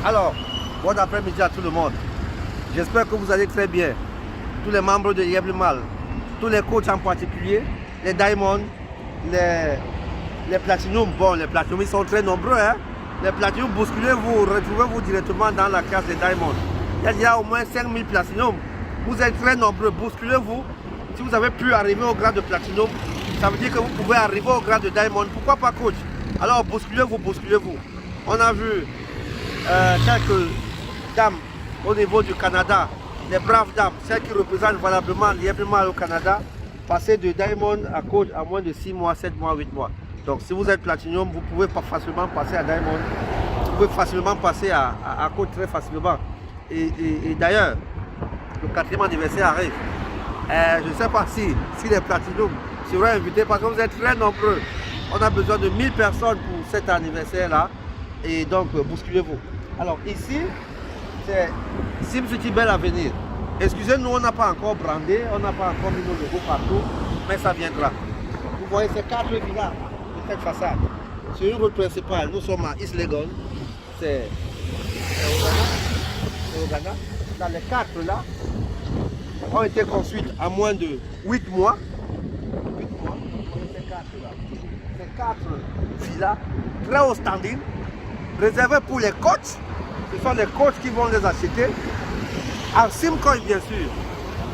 Alors, bon après-midi à tout le monde. J'espère que vous allez très bien. Tous les membres de Yves Le Mal, tous les coachs en particulier, les Diamonds, les Platinum. Bon, les Platinum, ils sont très nombreux. Hein? Les Platinum, bousculez-vous, retrouvez-vous directement dans la case des Diamonds. Il y a déjà au moins 5000 Platinum. Vous êtes très nombreux, bousculez-vous. Si vous avez pu arriver au grade de Platinum, ça veut dire que vous pouvez arriver au grade de Diamond. Pourquoi pas, coach? Alors, bousculez-vous, bousculez-vous. On a vu quelques dames au niveau du Canada, les braves dames, celles qui représentent valablement Yves Le Mal au Canada, passer de Diamond à coach à moins de 6 mois, 7 mois, 8 mois. Donc si vous êtes Platinum, vous pouvez pas facilement passer à Diamond, vous pouvez facilement passer à coach très facilement. Et d'ailleurs, le 4e anniversaire arrive. Je ne sais pas si les Platinum seraient invités parce que vous êtes très nombreux. On a besoin de 1000 personnes pour cet anniversaire-là. Et donc, bousculez-vous. Alors ici, c'est Sim City Belle Avenir. Excusez-nous, on n'a pas encore brandé, on n'a pas encore mis nos logos partout, mais ça viendra. Vous voyez ces 4 villas de cette façade. Sur une route principale, nous sommes à East Legon. C'est au Ghana. Dans les 4 là, ont été construites à moins de 8 mois. 8 mois, vous voyez ces 4 là. Ces 4 villas, très haut standing, réservés pour les coachs. Ce sont les coachs qui vont les acheter. En Simcoin, bien sûr.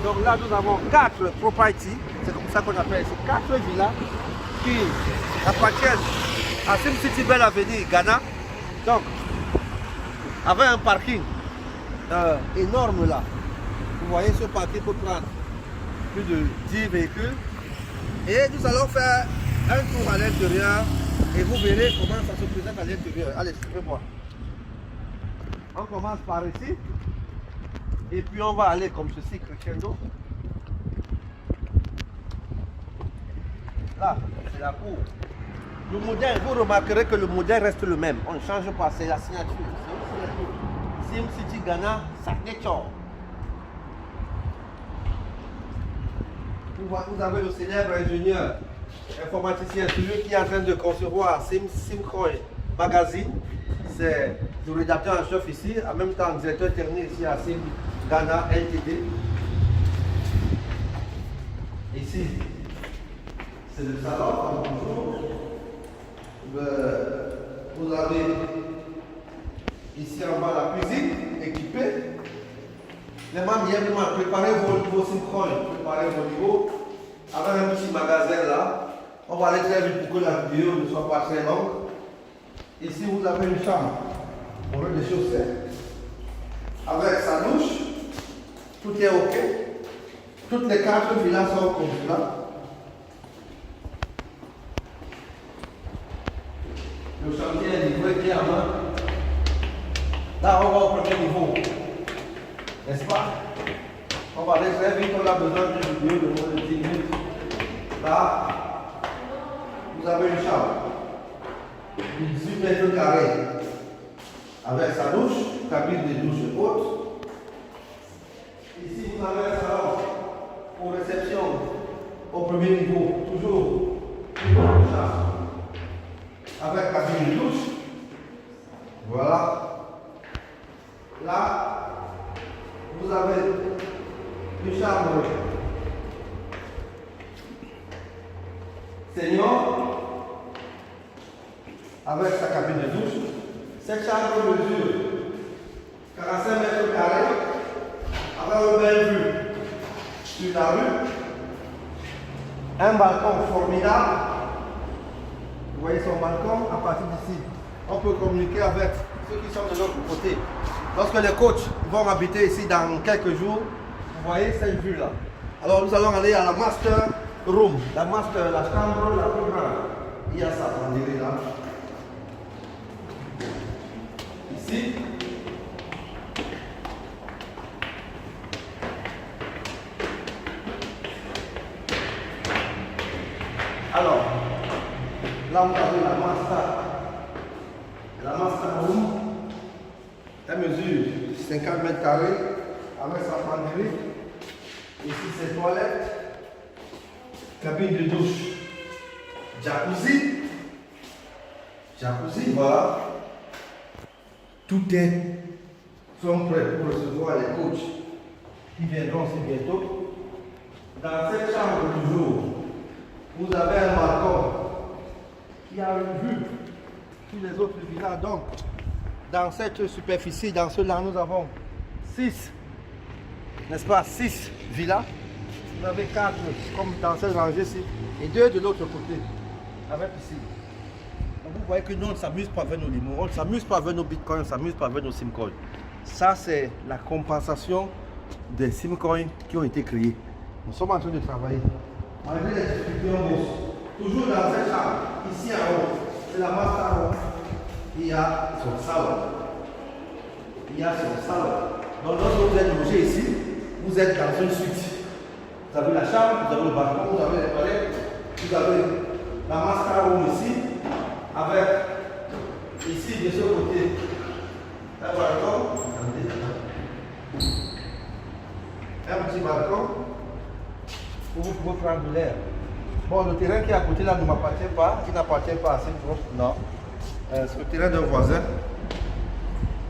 Donc là, nous avons 4 propriétés. C'est comme ça qu'on appelle ces 4 villas qui appartiennent à Sim City Belle Avenir, Ghana. Donc, avec un parking énorme là. Vous voyez, ce parking peut prendre plus de 10 véhicules. Et nous allons faire un tour à l'intérieur et vous verrez comment ça se présente à l'intérieur. Allez, suivez-moi. On commence par ici. Et puis on va aller comme ceci, crescendo. Là, c'est la cour. Le modèle, vous remarquerez que le modèle reste le même. On ne change pas, c'est la signature. Sim City Ghana, signature. Vous avez le célèbre ingénieur informaticien, celui qui est en train de concevoir Simcoin Magazine. C'est le rédacteur en chef ici, en même temps directeur technique ici à Sim Ghana LTD. Ici, c'est le salon, comme toujours. Vous avez ici en bas la cuisine équipée. Les membres, préparez vos Simcoin, préparez vos niveaux. Avec un petit magasin là, on va aller très vite pour que la vidéo ne soit pas très longue. Ici, vous avez une chambre au rez-de-chaussée avec sa douche. Tout est OK. Toutes les 4 villas sont comme cela. Le chantier est livré clairement. Là, on va au premier niveau. N'est-ce pas? On va aller très vite, on a besoin d'une vidéo de moins de 10 minutes. Là, vous avez une chambre de 18 mètres carrés avec sa douche, cabine de douche haute. Ici, vous avez un salon pour réception au premier niveau, toujours une chambre avec cabine de douche. Voilà. Là, vous avez une chambre senior avec sa cabine de douche. Cette chambre mesure 45 mètres carrés avec une belle vue sur la rue. Un balcon formidable. Vous voyez son balcon à partir d'ici. On peut communiquer avec ceux qui sont de l'autre côté. Lorsque les coachs vont habiter ici dans quelques jours, vous voyez cette vue-là. Alors nous allons aller à la master room, la chambre la plus grande. Il y a ça, on dirait là. Ici. Alors, là vous avez la master room. Elle mesure 50 mètres carrés avec sa penderie. Ici c'est toilette, cabine de douche, jacuzzi, voilà. Tout est sont prêts pour recevoir les coachs qui viendront aussi bientôt. Dans cette chambre du jour, vous avez un balcon qui a une vue sur les autres villas. Donc, dans cette superficie, dans cela, nous avons 6, n'est-ce pas, 6 villas. Vous avez 4 comme dans cette rangée-ci et 2 de l'autre côté, avec piscine. Donc vous voyez que nous, on ne s'amuse pas avec nos limos, on ne s'amuse pas avec nos bitcoins, on ne s'amuse pas avec nos simcoins. Ça, c'est la compensation des simcoins qui ont été créés. Nous sommes en train de travailler. Malgré les difficultés en bourse, toujours dans cette chambre, ici en haut, c'est la masse en haut, il y a son salon. Il y a son salon. Donc lorsque vous êtes logé ici, vous êtes dans une suite. Vous avez la chambre, vous avez le balcon, vous avez les toilettes, vous avez la masse en haut ici, avec ici de ce côté un balcon, un petit balcon où vous pouvez prendre de l'air. Bon, le terrain qui est à côté là ne m'appartient pas, il n'appartient pas à cette groupe, non. C'est le terrain d'un voisin.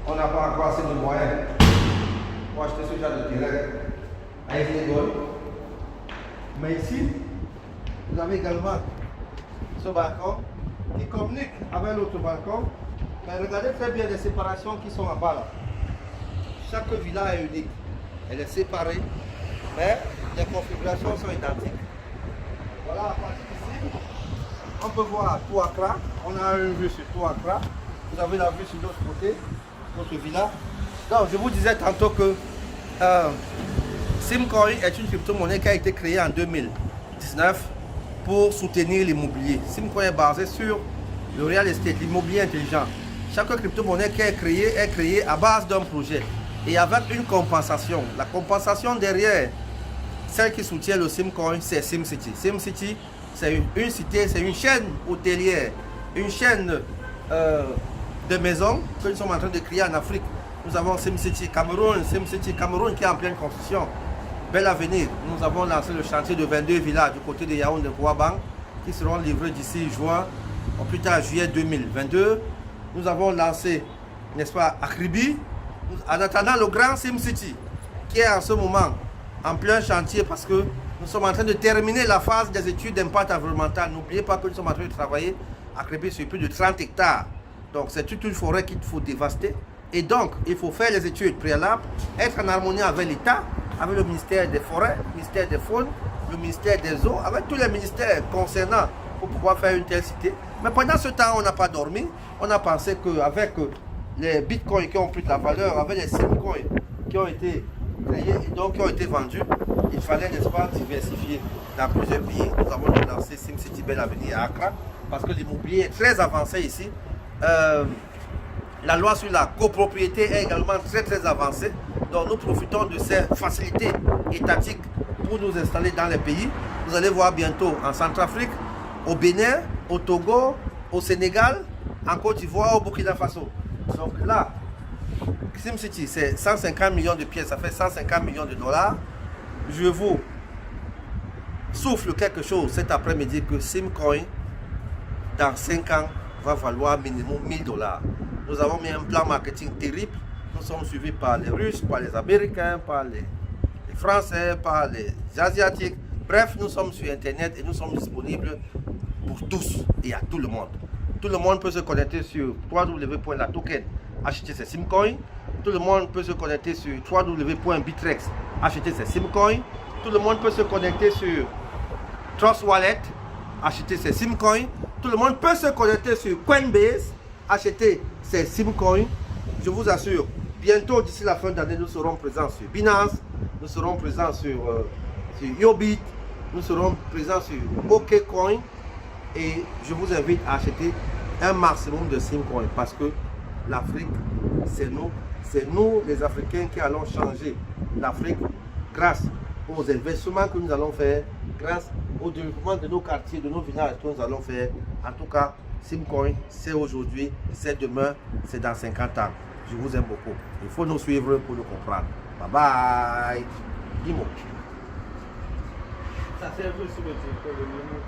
On n'a pas encore assez de moyens pour acheter ce genre de terrain à Égole. Mais ici, vous avez également ce balcon qui communique avec l'autre balcon. Mais regardez très bien les séparations qui sont en bas là. Chaque villa est unique. Elle est séparée, mais les configurations sont identiques. Voilà, à partir d'ici, on peut voir Touakra. On a une vue sur Touakra. Vous avez la vue sur l'autre côté, notre villa. Donc, je vous disais tantôt que Simcoin est une crypto-monnaie qui a été créée en 2019 pour soutenir l'immobilier. Simcoin est basé sur le real estate, l'immobilier intelligent. Chaque crypto-monnaie qui est créée à base d'un projet et avec une compensation. La compensation derrière celle qui soutient le Simcoin, c'est SimCity. SimCity, c'est une cité, c'est une chaîne hôtelière, une chaîne de maisons que nous sommes en train de créer en Afrique. Nous avons SimCity Cameroun qui est en pleine construction. Bel avenir. Nous avons lancé le chantier de 22 villas du côté de Yaoundé Kouabang qui seront livrés d'ici juin, au plus tard juillet 2022. Nous avons lancé, n'est-ce pas, Akribi, en attendant le grand SimCity qui est en ce moment en plein chantier parce que nous sommes en train de terminer la phase des études d'impact environnemental. N'oubliez pas que nous sommes en train de travailler à Akribi sur plus de 30 hectares. Donc c'est toute une forêt qu'il faut dévaster. Et donc, il faut faire les études préalables, être en harmonie avec l'État, avec le ministère des Forêts, le ministère des Faunes, le ministère des Eaux, avec tous les ministères concernants pour pouvoir faire une telle cité. Mais pendant ce temps, on n'a pas dormi. On a pensé qu'avec les bitcoins qui ont pris de la valeur, avec les simcoins qui ont été créés et donc qui ont été vendus, il fallait, n'est-ce pas, diversifier dans plusieurs pays. Nous avons lancé SimCity Bel Avenir à Accra parce que l'immobilier est très avancé ici. La loi sur la copropriété est également très avancée. Donc nous profitons de ces facilités étatiques pour nous installer dans les pays. Vous allez voir bientôt en Centrafrique, au Bénin, au Togo, au Sénégal, en Côte d'Ivoire, au Burkina Faso. Donc là, SimCity, c'est 150 millions de pièces, ça fait 150 millions de dollars. Je vous souffle quelque chose cet après-midi que Simcoin, dans 5 ans, va valoir minimum 1000 dollars. Nous avons mis un plan marketing terrible. Nous sommes suivis par les Russes, par les Américains, par les Français, par les Asiatiques. Bref, nous sommes sur Internet et nous sommes disponibles pour tous et à tout le monde. Tout le monde peut se connecter sur www.latoken, acheter ses Simcoins. Tout le monde peut se connecter sur www.bitrex, acheter ses Simcoins. Tout le monde peut se connecter sur Trust Wallet, acheter ses Simcoins. Tout le monde peut se connecter sur Coinbase, acheter ses Simcoins. Je vous assure, bientôt d'ici la fin d'année, nous serons présents sur Binance, nous serons présents sur Yobit, nous serons présents sur OKCoin et je vous invite à acheter un maximum de Simcoins parce que l'Afrique, c'est nous les Africains qui allons changer l'Afrique grâce aux investissements que nous allons faire, grâce au développement de nos quartiers, de nos villages que nous allons faire. En tout cas, Simcoin, c'est aujourd'hui, c'est demain, c'est dans 50 ans. Je vous aime beaucoup. Il faut nous suivre pour nous comprendre. Bye bye. Dimo. Ça c'est un peu sur le téléphone.